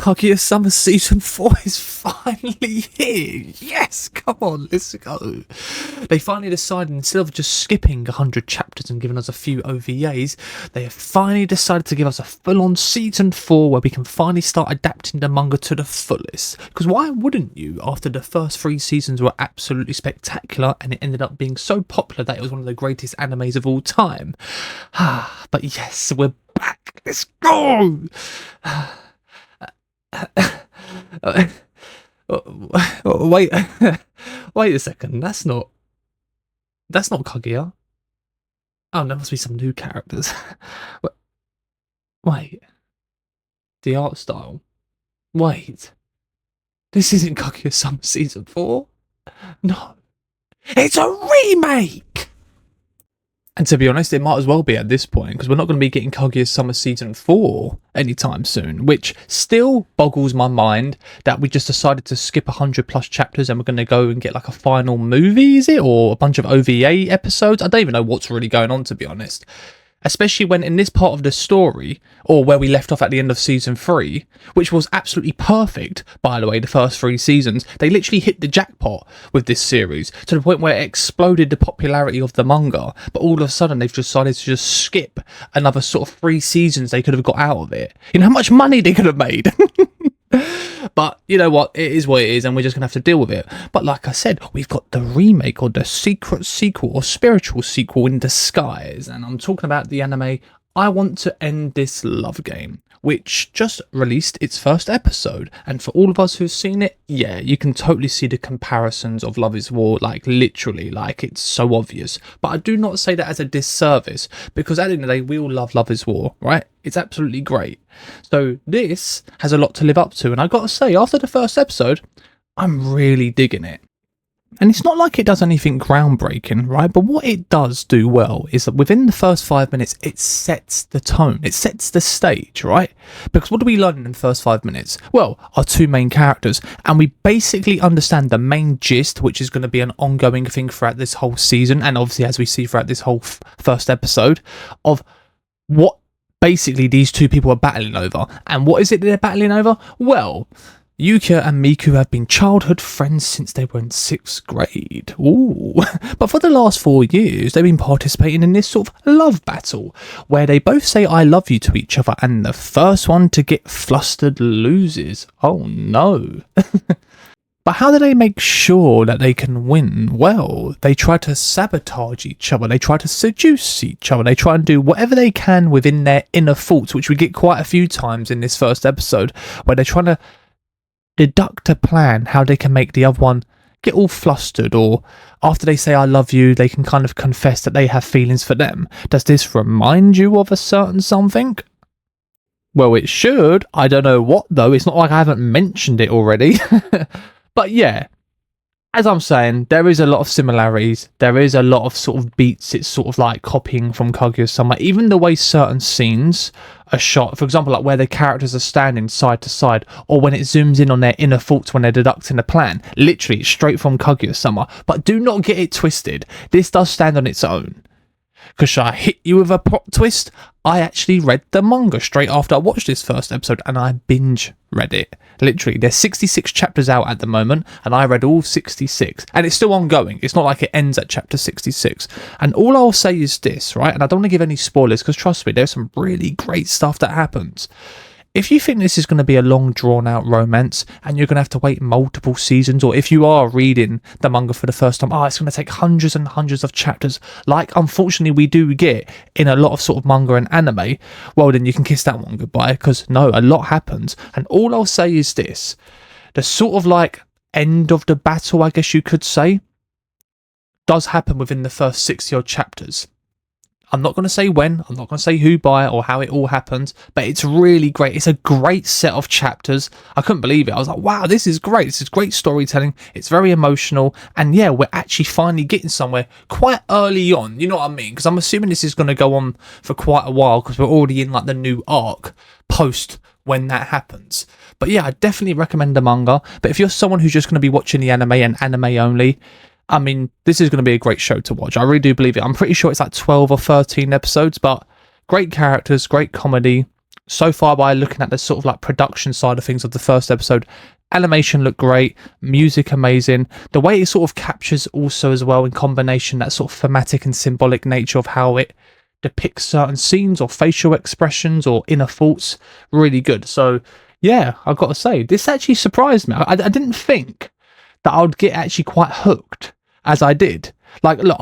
Kaguya Summer Season 4 is finally here. Yes, come on, let's go. They finally decided, instead of just skipping 100 chapters and giving us a few OVAs, they have finally decided to give us a full-on Season 4 where we can finally start adapting the manga to the fullest. Because why wouldn't you, after the first 3 seasons were absolutely spectacular and it ended up being so popular that it was one of the greatest animes of all time? But yes, we're back. Let's go! Wait a second, that's not Kaguya. Oh, there must be some new characters. Wait, the art style. Wait, this isn't Kaguya Summer Season 4? No, it's a remake! And to be honest, it might as well be at this point, because we're not going to be getting Kaguya Summer Season 4 anytime soon, which still boggles my mind that we just decided to skip 100 plus chapters and we're going to go and get like a final movie, is it? Or a bunch of OVA episodes? I don't even know what's really going on, to be honest. Especially when in this part of the story, or where we left off at the end of Season 3, which was absolutely perfect, by the way, the first 3 seasons, they literally hit the jackpot with this series, to the point where it exploded the popularity of the manga, but all of a sudden they've decided to just skip another sort of 3 seasons they could have got out of it. You know how much money they could have made? But you know what, it is what it is and we're just going to have to deal with it. But like I said, we've got the remake or the secret sequel or spiritual sequel in disguise, and I'm talking about the anime I Want to End This Love Game, which just released its first episode. And for all of us who've seen it, yeah, you can totally see the comparisons of Love is War, like literally, like it's so obvious. But I do not say that as a disservice, because at the end of the day, we all love Love is War, right? It's absolutely great. So this has a lot to live up to, and I gotta say, after the first episode, I'm really digging it. And it's not like it does anything groundbreaking, right? But what it does do well is that within the first 5 minutes, it sets the tone. It sets the stage, right? Because what do we learn in the first 5 minutes? Well, our 2 main characters. And we basically understand the main gist, which is going to be an ongoing thing throughout this whole season. And obviously, as we see throughout this whole first episode, of what basically these 2 people are battling over. And what is it they're battling over? Well, Yukia and Miku have been childhood friends since they were in 6th grade. Ooh. But for the last 4 years, they've been participating in this sort of love battle, where they both say I love you to each other, and the first one to get flustered loses. Oh no. But how do they make sure that they can win? Well, they try to sabotage each other, they try to seduce each other, they try and do whatever they can within their inner thoughts, which we get quite a few times in this first episode, where they're trying to deduct a plan how they can make the other one get all flustered, or after they say I love you, they can kind of confess that they have feelings for them. Does this remind you of a certain something? Well, it should. I don't know what though. It's not like I haven't mentioned it already. But yeah, as I'm saying, there is a lot of similarities. There is a lot of sort of beats. It's sort of like copying from Kaguya Sama. Even the way certain scenes are shot, for example, like where the characters are standing side to side, or when it zooms in on their inner thoughts when they're deducting a plan. Literally, it's straight from Kaguya Sama. But do not get it twisted. This does stand on its own. Because should I hit you with a plot twist? I actually read the manga straight after I watched this first episode, and I binge read it. Literally, there's 66 chapters out at the moment, and I read all 66. And it's still ongoing. It's not like it ends at chapter 66. And all I'll say is this, right? And I don't want to give any spoilers, because trust me, there's some really great stuff that happens. If you think this is going to be a long drawn out romance and you're going to have to wait multiple seasons, or if you are reading the manga for the first time, it's going to take hundreds and hundreds of chapters, like unfortunately we do get in a lot of sort of manga and anime, well then you can kiss that one goodbye, because no, a lot happens. And all I'll say is this, the sort of like end of the battle, I guess you could say, does happen within the first 60 odd chapters. I'm not going to say when, I'm not going to say who by or how it all happens, but it's really great. It's a great set of chapters. I couldn't believe it. I was like, wow, this is great. This is great storytelling. It's very emotional. And yeah, we're actually finally getting somewhere quite early on. You know what I mean? Because I'm assuming this is going to go on for quite a while, because we're already in like the new arc post when that happens. But yeah, I definitely recommend the manga. But if you're someone who's just going to be watching the anime and anime only, I mean, this is going to be a great show to watch. I really do believe it. I'm pretty sure it's like 12 or 13 episodes, but great characters, great comedy, so far, by looking at the sort of like production side of things of the first episode, animation looked great, music amazing, the way it sort of captures also as well in combination that sort of thematic and symbolic nature of how it depicts certain scenes or facial expressions or inner thoughts, really good. So yeah, I've got to say, this actually surprised me. I didn't think that I would get actually quite hooked as I did. Like, look,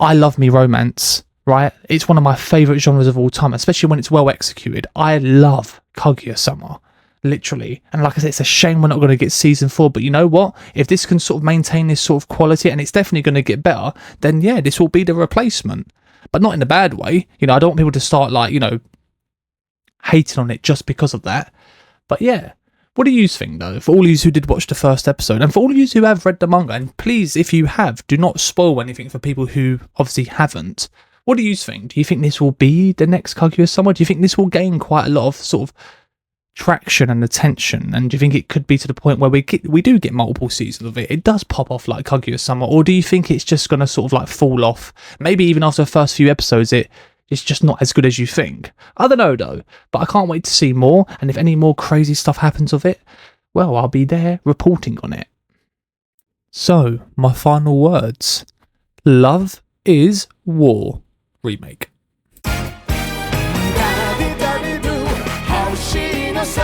I love me romance, right? It's one of my favourite genres of all time, especially when it's well executed. I love Kaguya-sama, literally. And like I said, it's a shame we're not going to get season 4, but you know what? If this can sort of maintain this sort of quality, and it's definitely going to get better, then yeah, this will be the replacement. But not in a bad way. You know, I don't want people to start like, you know, hating on it just because of that. But yeah, what do you think though? For all of you who did watch the first episode, and for all of you who have read the manga, and please, if you have, do not spoil anything for people who obviously haven't. What do you think? Do you think this will be the next Kaguya-sama? Do you think this will gain quite a lot of sort of traction and attention? And do you think it could be to the point where we do get multiple seasons of it? It does pop off like Kaguya-sama, or do you think it's just going to sort of like fall off? Maybe even after the first few episodes, it's just not as good as you think. I don't know though, but I can't wait to see more. And if any more crazy stuff happens of it, well, I'll be there reporting on it. So, my final words. Love is War remake. 誰々の星のさ